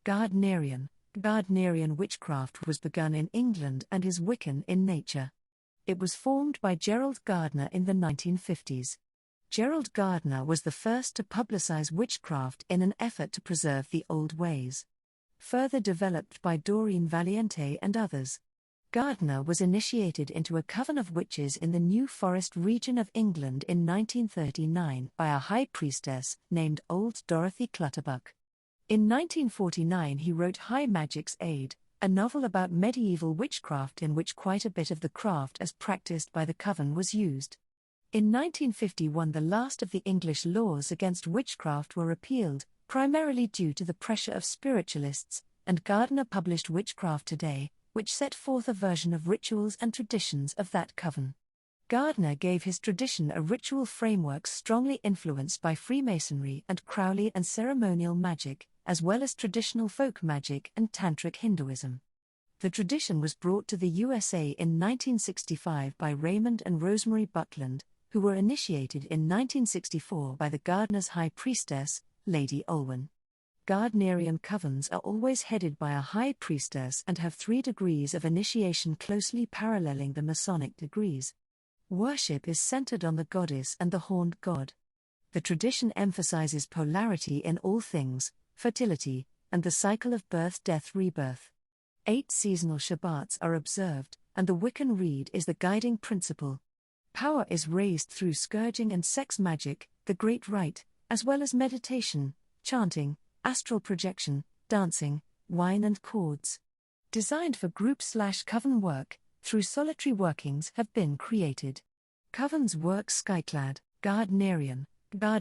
Gardnerian witchcraft was begun in England and is Wiccan in nature. It was formed by Gerald Gardner in the 1950s. Gerald Gardner was the first to publicize witchcraft in an effort to preserve the old ways. Further developed by Doreen Valiente and others. Gardner was initiated into a coven of witches in the New Forest region of England in 1939 by a High Priestess named Old Dorothy Clutterbuck. In 1949 he wrote High Magick's Aid, a novel about medieval witchcraft in which quite a bit of the craft as practiced by the coven was used. In 1951 the last of the English laws against witchcraft were repealed, primarily due to the pressure of spiritualists, and Gardner published Witchcraft Today, which set forth a version of rituals and traditions of that coven. Gardner gave his tradition a ritual framework strongly influenced by Freemasonry and Crowley and ceremonial magic, as well as traditional folk magic and Tantric Hinduism. The tradition was brought to the USA in 1965 by Raymond and Rosemary Buckland, who were initiated in 1964 by the Gardner's High Priestess, Lady Olwen. Gardnerian covens are always headed by a High Priestess and have 3 degrees of initiation closely paralleling the Masonic degrees. Worship is centered on the goddess and the horned god. The tradition emphasizes polarity in all things, fertility, and the cycle of birth-death-rebirth. 8 seasonal Sabbats are observed, and the Wiccan Rede is the guiding principle. Power is raised through scourging and sex magic, the Great Rite, as well as meditation, chanting, astral projection, dancing, wine and chords. Designed for group/coven work, through solitary workings have been created. Covens work skyclad, Gardnerian,